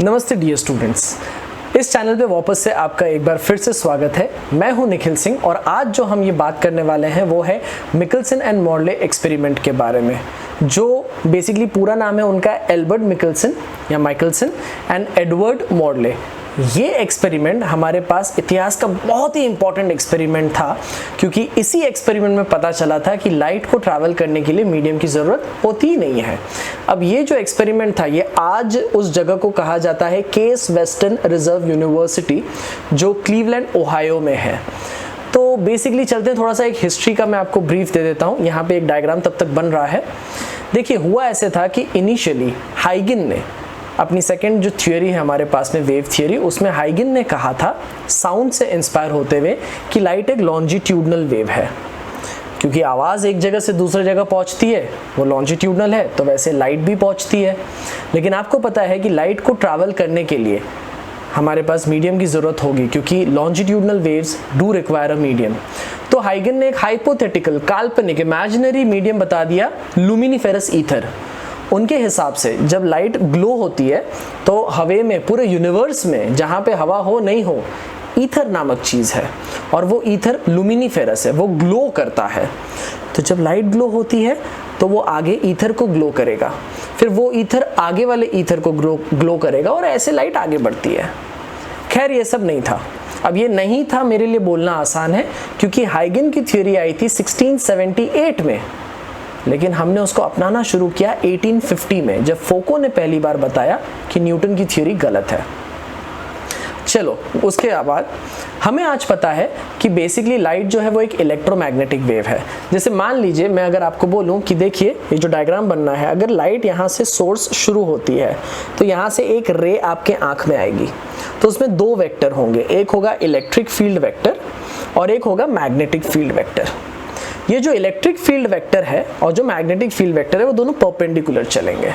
नमस्ते dear students, इस channel पे वापस से आपका एक बार फिर से स्वागत है। मैं हूं निखिल सिंह और आज जो हम ये बात करने वाले हैं वो है मिकलसन एंड मॉर्ले एक्सपेरिमेंट के बारे में, जो बेसिकली पूरा नाम है उनका एल्बर्ट मिकलसन या माइकलसन एंड एडवर्ड मॉर्ले। ये एक्सपेरिमेंट हमारे पास इतिहास का बहुत ही इंपॉर्टेंट एक्सपेरिमेंट था, क्योंकि इसी एक्सपेरिमेंट में पता चला था कि लाइट को ट्रैवल करने के लिए मीडियम की ज़रूरत होती ही नहीं है। अब ये जो एक्सपेरिमेंट था ये आज उस जगह को कहा जाता है केस वेस्टर्न रिजर्व यूनिवर्सिटी, जो क्लीवलैंड ओहायो में है। तो बेसिकली चलते हैं, थोड़ा सा एक हिस्ट्री का मैं आपको ब्रीफ दे देता हूँ। यहाँ पे एक डायग्राम तब तक बन रहा है। देखिए, हुआ ऐसे था कि इनिशियली हाइगन ने अपनी सेकेंड जो थियोरी है हमारे पास में, वेव थियोरी, उसमें हाइगन ने कहा था साउंड से इंस्पायर होते हुए कि लाइट एक लॉन्जिट्यूडनल वेव है, क्योंकि आवाज़ एक जगह से दूसरी जगह पहुंचती है, वो लॉन्जिट्यूडनल है, तो वैसे लाइट भी पहुंचती है। लेकिन आपको पता है कि लाइट को ट्रैवल करने के लिए हमारे पास मीडियम की ज़रूरत होगी, क्योंकि longitudinal waves do require a medium. तो हाइगन ने एक हाइपोथेटिकल, काल्पनिक, इमेजिनरी मीडियम बता दिया, लुमिनिफेरस ईथर। उनके हिसाब से जब लाइट ग्लो होती है तो हवे में, पूरे यूनिवर्स में जहाँ पे हवा हो नहीं हो, ईथर नामक चीज़ है, और वो ईथर लुमिनिफेरस है, वो ग्लो करता है। तो जब लाइट ग्लो होती है तो वो आगे ईथर को ग्लो करेगा, फिर वो ईथर आगे वाले ईथर को ग्लो करेगा, और ऐसे लाइट आगे बढ़ती है। खैर, ये सब नहीं था। अब ये नहीं था मेरे लिए बोलना आसान है, क्योंकि हाइगन की थ्योरी आई थी 1678 में, लेकिन हमने उसको अपनाना शुरू किया 1850 में, जब फोको ने पहली बार बताया कि न्यूटन की थ्योरी गलत है। चलो, उसके बाद हमें आज पता है कि बेसिकली लाइट जो है वो एक इलेक्ट्रोमैग्नेटिक वेव है। जैसे मान लीजिए मैं अगर आपको बोलूं कि देखिए ये जो डायग्राम बनना है, अगर लाइट यहाँ से सोर्स शुरू होती है तो यहाँ से एक रे आपके आंख में आएगी, तो उसमें दो वेक्टर होंगे, एक होगा इलेक्ट्रिक फील्ड वेक्टर और एक होगा मैग्नेटिक फील्ड वेक्टर। ये जो इलेक्ट्रिक फील्ड वेक्टर है और जो मैग्नेटिक फील्ड वेक्टर है वो दोनों परपेंडिकुलर चलेंगे,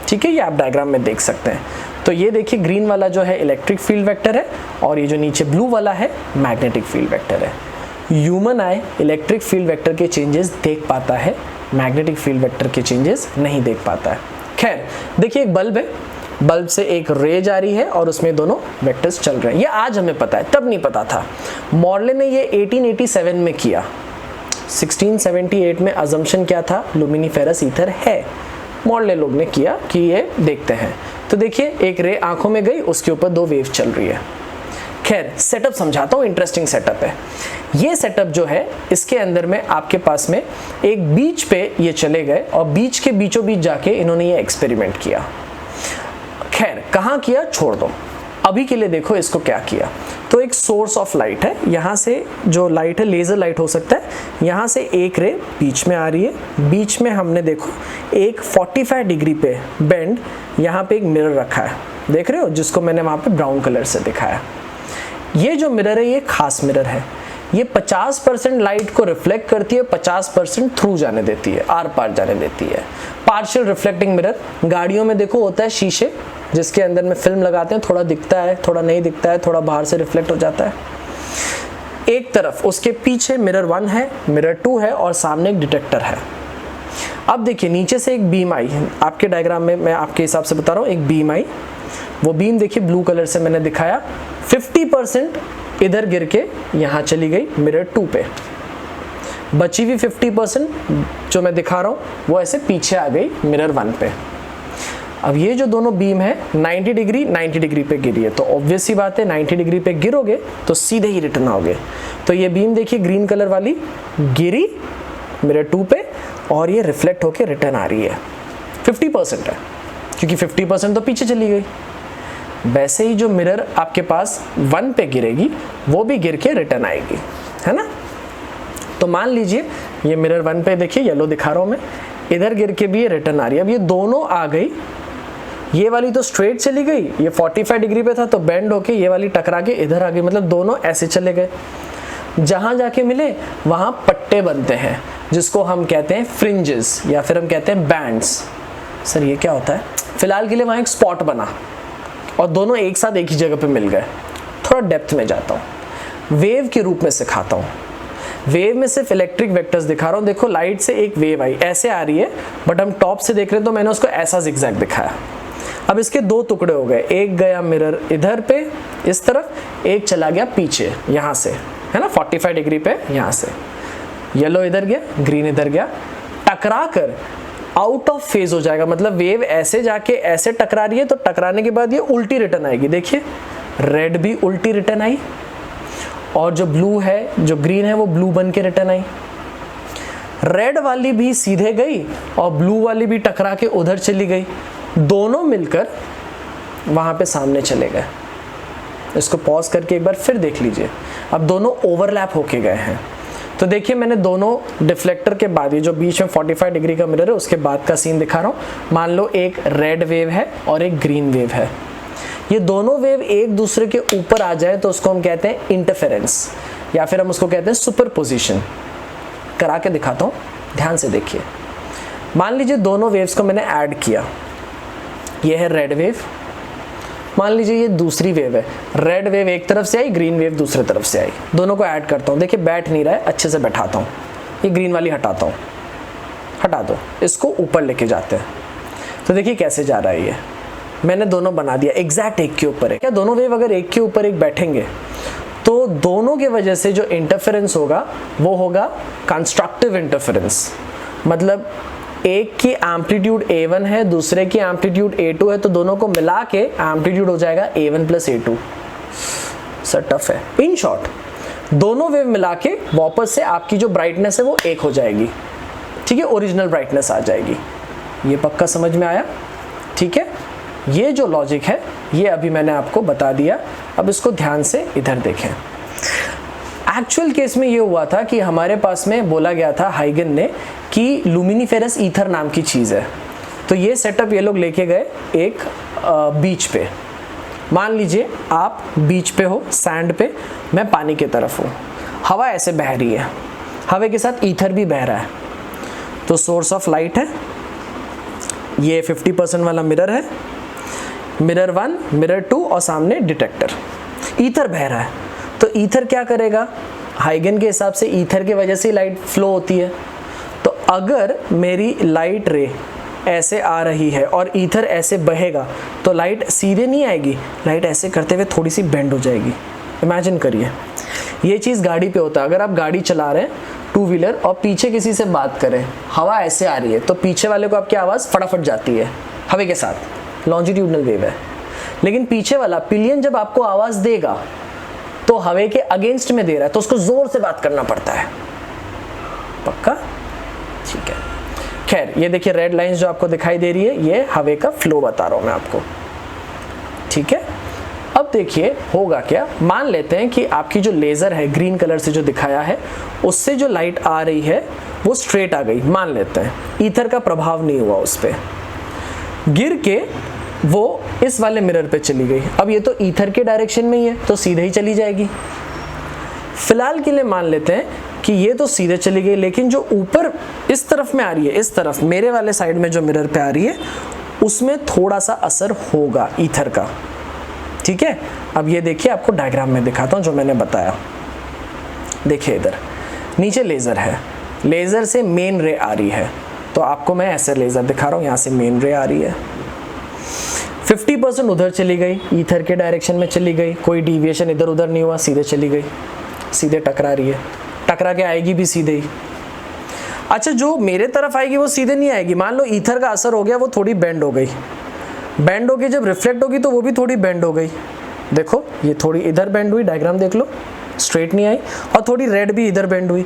ठीक है। ये आप डायग्राम में देख सकते हैं। तो ये देखिए, ग्रीन वाला जो है इलेक्ट्रिक फील्ड वेक्टर है और ये जो नीचे ब्लू वाला है मैग्नेटिक फील्ड वेक्टर है। ह्यूमन आई इलेक्ट्रिक फील्ड वेक्टर के चेंजेस देख पाता है, मैग्नेटिक फील्ड वेक्टर के चेंजेस नहीं देख पाता है। खैर, देखिए एक बल्ब है, बल्ब से एक रे जारी है और उसमें दोनों वेक्टर्स चल रहे हैं। ये आज हमें पता है, तब नहीं पता था। मॉर्ले ने ये 1887 में किया। 1678 में अजम्पशन क्या था? लुमिनिफेरस ईथर है। मॉर्ले लोग ने किया कि ये देखते हैं। तो देखिए, एक रे आंखों में गई, उसके ऊपर दो वेव चल रही है। खैर, सेटअप समझाता हूँ, इंटरेस्टिंग सेटअप है। ये सेटअप जो है, इसके अंदर में आपके पास में एक बीच पे ये चले गए और बीच के बीचों बीच जाके इन्होंने ये एक्सपेरिमेंट किया। खैर, कहाँ किया छोड़ दो, अभी के लिए देखो इसको क्या किया। तो एक सोर्स ऑफ लाइट है, यहाँ से जो लाइट है लेज़र लाइट हो सकता है, यहाँ से एक रे बीच में आ रही है, बीच में हमने देखो एक 45 डिग्री पे बेंड, यहाँ पे एक मिरर रखा है, देख रहे हो, जिसको मैंने वहाँ पे ब्राउन कलर से दिखाया। ये जो मिरर है ये खास मिरर है, ये 50% लाइट को रिफ्लेक्ट करती है, 50% थ्रू जाने देती है, आर पार जाने देती है। पार्शियल रिफ्लेक्टिंग मिरर गाड़ियों में देखो होता है, शीशे जिसके अंदर में फिल्म लगाते हैं, थोड़ा दिखता है, थोड़ा नहीं दिखता है, थोड़ा बाहर से रिफ्लेक्ट हो जाता है। एक तरफ उसके पीछे मिरर 1 है, मिरर 2 है और सामने एक डिटेक्टर है। अब देखिए, नीचे से एक बीम आई, आपके डायग्राम में मैं आपके हिसाब से बता रहा हूँ, एक बीम आई। वो बीम देखिए ब्लू कलर से मैंने दिखाया, 50% इधर गिर के यहाँ चली गई मिरर 2 पे, बची हुई 50% जो मैं दिखा रहा हूँ वो ऐसे पीछे आ गई मिरर 1 पे। अब ये जो दोनों बीम है 90 डिग्री पे गिरी है, तो ऑब्वियस सी बात है 90 डिग्री पे गिरोगे तो सीधे ही रिटर्न आओगे। तो ये बीम देखिए ग्रीन कलर वाली गिरी मिरर 2 पे और ये रिफ्लेक्ट होके रिटर्न आ रही है, 50% है, क्योंकि 50% तो पीछे चली गई। वैसे ही जो मिरर आपके पास 1 पे गिरेगी वो भी गिर के रिटर्न आएगी, है ना। तो मान लीजिए ये मिरर 1 पे देखिए, येलो दिखा रहा हूँ मैं, इधर गिर के भी ये रिटर्न आ रही है। अब ये दोनों आ गई, ये वाली तो स्ट्रेट चली गई, ये 45 डिग्री पे था तो बेंड होके ये वाली टकरा के इधर आ गई, मतलब दोनों ऐसे चले गए। जहाँ जाके मिले वहाँ पट्टे बनते हैं, जिसको हम कहते हैं फ्रिंजेस या फिर हम कहते हैं बैंड्स। सर ये क्या होता है? फिलहाल के लिए वहाँ एक स्पॉट बना और दोनों एक साथ एक ही जगह पे मिल गए। थोड़ा डेप्थ में जाता हूँ, वेव के रूप में सिखाता हूँ। वेव में सिर्फ इलेक्ट्रिक वेक्टर्स दिखा रहा हूँ। देखो, लाइट से एक वेव आई, ऐसे आ रही है, बट हम टॉप से देख रहे हैं तो मैंने उसको ऐसा जिगजैग दिखाया। अब इसके दो टुकड़े हो गए, एक गया मिरर इधर पे इस तरफ, एक चला गया पीछे यहाँ से, है ना, 45 डिग्री पे यहाँ से। येलो इधर गया, ग्रीन इधर गया, टकरा कर आउट ऑफ फेज हो जाएगा, मतलब वेव ऐसे जाके ऐसे टकरा रही है, तो टकराने के बाद ये उल्टी रिटर्न आएगी। देखिए रेड भी उल्टी रिटर्न आई, और जो ब्लू है, जो ग्रीन है, वो ब्लू बन के रिटर्न आई। रेड वाली भी सीधे गई और ब्लू वाली भी टकरा के उधर चली गई, दोनों मिलकर वहां पे सामने चले गए। इसको पॉज करके एक बार फिर देख लीजिए, अब दोनों ओवरलैप होके गए हैं। तो देखिए मैंने दोनों डिफ्लेक्टर के बाद, ये जो बीच में 45 डिग्री का मिरर है उसके बाद का सीन दिखा रहा हूँ। मान लो एक रेड वेव है और एक ग्रीन वेव है, ये दोनों वेव एक दूसरे के ऊपर आ जाए तो उसको हम कहते हैं इंटरफेरेंस, या फिर हम उसको कहते हैं सुपरपोजिशन। करा के दिखाता हूँ, ध्यान से देखिए। मान लीजिए दोनों वेव्स को मैंने ऐड किया, ये है रेड वेव, मान लीजिए ये दूसरी वेव है, रेड वेव एक तरफ से आई, ग्रीन वेव दूसरी तरफ से आई, दोनों को ऐड करता हूँ। देखिए बैठ नहीं रहा है, अच्छे से बैठाता हूँ, ये ग्रीन वाली हटाता हूँ, हटा दो, इसको ऊपर लेके जाते हैं। तो देखिए कैसे जा रहा है ये, मैंने दोनों बना दिया एग्जैक्ट एक के ऊपर है। क्या दोनों वेव अगर एक के ऊपर एक बैठेंगे तो दोनों के वजह से जो इंटरफेरेंस होगा वो होगा कंस्ट्रक्टिव इंटरफेरेंस, मतलब एक की एम्पलीट्यूड A1 है, दूसरे की एम्पलीट्यूड A2 है, तो दोनों को मिला के एम्पलीट्यूड हो जाएगा A1 plus A2। Sir tough है। इन शॉर्ट दोनों वेव मिला के वापस से आपकी जो ब्राइटनेस है वो एक हो जाएगी, ठीक है, ओरिजिनल ब्राइटनेस आ जाएगी। ये पक्का समझ में आया? ठीक है, ये जो लॉजिक है ये अभी मैंने आपको बता दिया। अब इसको ध्यान से इधर देखें। एक्चुअल केस में ये हुआ था कि हमारे पास में बोला गया था हाइगन ने कि लुमिनिफेरस ईथर नाम की चीज़ है। तो ये सेटअप ये लोग लेके गए एक बीच पे। मान लीजिए आप बीच पे हो, सैंड पे, मैं पानी की तरफ हूँ, हवा ऐसे बह रही है, हवा के साथ ईथर भी बह रहा है। तो सोर्स ऑफ लाइट है, ये 50% वाला मिरर है, मिरर 1, मिरर 2 और सामने डिटेक्टर। ईथर बह रहा है, तो ईथर क्या करेगा, हाइगन के हिसाब से ईथर की वजह से लाइट फ्लो होती है। तो अगर मेरी लाइट रे ऐसे आ रही है और ईथर ऐसे बहेगा तो लाइट सीधे नहीं आएगी, लाइट ऐसे करते हुए थोड़ी सी बेंड हो जाएगी। इमेजिन करिए ये चीज़ गाड़ी पे होता है। अगर आप गाड़ी चला रहे हैं टू व्हीलर और पीछे किसी से बात करें, हवा ऐसे आ रही है, तो पीछे वाले को आपकी आवाज़ फटाफट जाती है हवा के साथ, लॉन्जिट्यूडनल वेव है। लेकिन पीछे वाला पिलियन जब आपको आवाज़ देगा तो हवा के अगेंस्ट में दे रहा है, तो उसको जोर से बात करना पड़ता है। पक्का? ठीक है। खैर ये देखिए रेड लाइंस जो आपको दिखाई दे रही है, ये हवा का फ्लो बता रहा हूं मैं आपको। ठीक है, अब देखिए होगा क्या। मान लेते हैं कि आपकी जो लेज़र है ग्रीन कलर से जो दिखाया है, उससे जो लाइट आ रही है वो स्ट्रेट आ गई, मान लेते हैं, ईथर का प्रभाव नहीं हुआ उस पर, गिर के वो इस वाले मिरर पे चली गई। अब ये तो ईथर के डायरेक्शन में ही है तो सीधे ही चली जाएगी। फिलहाल के लिए मान लेते हैं कि ये तो सीधे चली गई, लेकिन जो ऊपर इस तरफ में आ रही है, इस तरफ मेरे वाले साइड में जो मिरर पे आ रही है, उसमें थोड़ा सा असर होगा ईथर का। ठीक है, अब ये देखिए आपको डायग्राम में दिखाता हूँ जो मैंने बताया। देखिए इधर नीचे लेज़र है, लेज़र से मेन रे आ रही है, तो आपको मैं ऐसे लेज़र दिखा रहा हूँ, यहाँ से मेन रे आ रही है, 50% उधर चली गई, ईथर के डायरेक्शन में चली गई, कोई डिविएशन इधर उधर नहीं हुआ, सीधे चली गई, सीधे टकरा रही है, टकरा के आएगी भी सीधे ही। अच्छा जो मेरे तरफ आएगी वो सीधे नहीं आएगी, मान लो ईथर का असर हो गया, वो थोड़ी बेंड हो गई, बेंड होगी, जब रिफ्लेक्ट होगी तो वो भी थोड़ी बेंड हो गई। देखो ये थोड़ी इधर बेंड हुई, डायग्राम देख लो, स्ट्रेट नहीं आई, और थोड़ी रेड भी इधर बेंड हुई।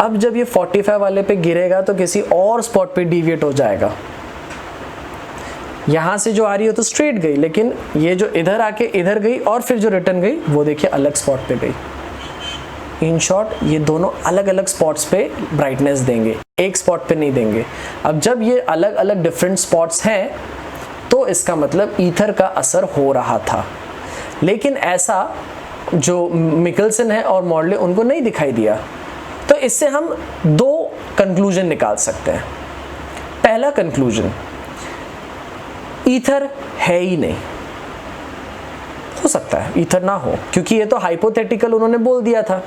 अब जब ये 45 वाले पे गिरेगा तो किसी और स्पॉट पे डिविएट हो जाएगा। यहाँ से जो आ रही है तो स्ट्रेट गई, लेकिन ये जो इधर आके इधर गई और फिर जो रिटर्न गई वो देखिए अलग स्पॉट पे गई। इन शॉर्ट ये दोनों अलग अलग स्पॉट्स पे ब्राइटनेस देंगे, एक स्पॉट पे नहीं देंगे। अब जब ये अलग अलग डिफरेंट स्पॉट्स हैं तो इसका मतलब ईथर का असर हो रहा था, लेकिन ऐसा जो मिकल्सन है और मॉडले उनको नहीं दिखाई दिया। तो इससे हम दो कंक्लूजन निकाल सकते हैं। पहला कंक्लूजन, ईथर है ही नहीं, हो सकता है ईथर ना हो, क्योंकि ये तो हाइपोथेटिकल उन्होंने बोल दिया था,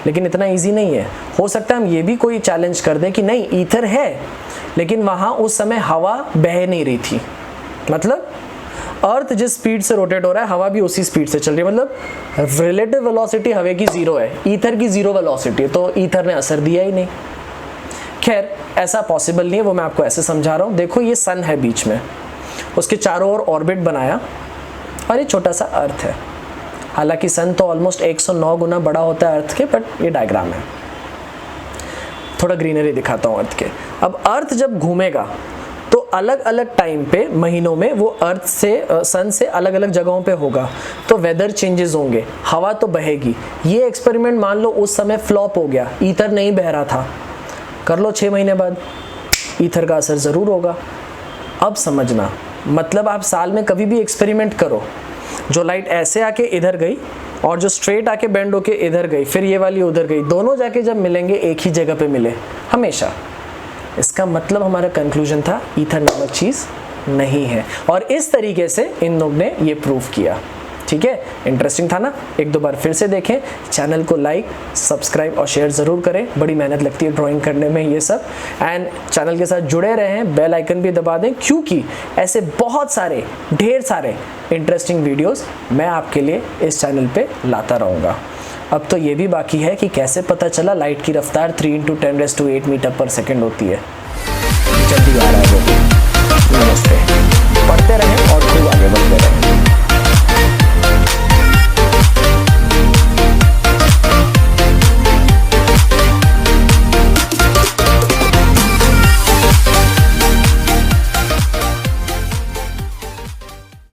लेकिन इतना इजी नहीं है। हो सकता है हम ये भी कोई चैलेंज कर दें कि नहीं ईथर है, लेकिन वहाँ उस समय हवा बह नहीं रही थी, मतलब अर्थ जिस स्पीड से रोटेट हो रहा है हवा भी उसी स्पीड से चल रही है, मतलब रिलेटिव वेलोसिटी हवे की 0 है, ईथर की 0 वेलोसिटी है, तो ईथर ने असर दिया ही नहीं। खैर ऐसा पॉसिबल नहीं है, वो मैं आपको ऐसे समझा रहा हूँ। देखो ये सन है बीच में, उसके चारों ओर ऑर्बिट बनाया और ये छोटा सा अर्थ है। हालांकि सन तो ऑलमोस्ट 109 गुना बड़ा होता है अर्थ के, बट ये डायग्राम है। थोड़ा ग्रीनरी दिखाता हूँ अर्थ के। अब अर्थ जब घूमेगा तो अलग अलग टाइम पे महीनों में वो अर्थ से सन से अलग अलग जगहों पे होगा, तो वेदर चेंजेस होंगे, हवा तो बहेगी। ये एक्सपेरिमेंट मान लो उस समय फ्लॉप हो गया, ईथर नहीं बह रहा था, कर लो 6 महीने बाद ईथर का असर ज़रूर होगा। अब समझना, मतलब आप साल में कभी भी एक्सपेरिमेंट करो, जो लाइट ऐसे आके इधर गई और जो स्ट्रेट आके बेंड होके इधर गई, फिर ये वाली उधर गई, दोनों जाके जब मिलेंगे एक ही जगह पे मिले हमेशा, इसका मतलब हमारा कंक्लूजन था ईथर नामक चीज़ नहीं है। और इस तरीके से इन लोग ने ये प्रूव किया। ठीक है, इंटरेस्टिंग था ना? एक दो बार फिर से देखें, चैनल को लाइक, सब्सक्राइब और शेयर ज़रूर करें, बड़ी मेहनत लगती है ड्राइंग करने में ये सब। एंड चैनल के साथ जुड़े रहें, बेल आइकन भी दबा दें, क्योंकि ऐसे बहुत सारे ढेर सारे इंटरेस्टिंग वीडियोस मैं आपके लिए इस चैनल पे लाता रहूँगा। अब तो ये भी बाकी है कि कैसे पता चला लाइट की रफ्तार 3 × 10⁸ मीटर पर सेकेंड होती है। जल्दी आ रहा है वो।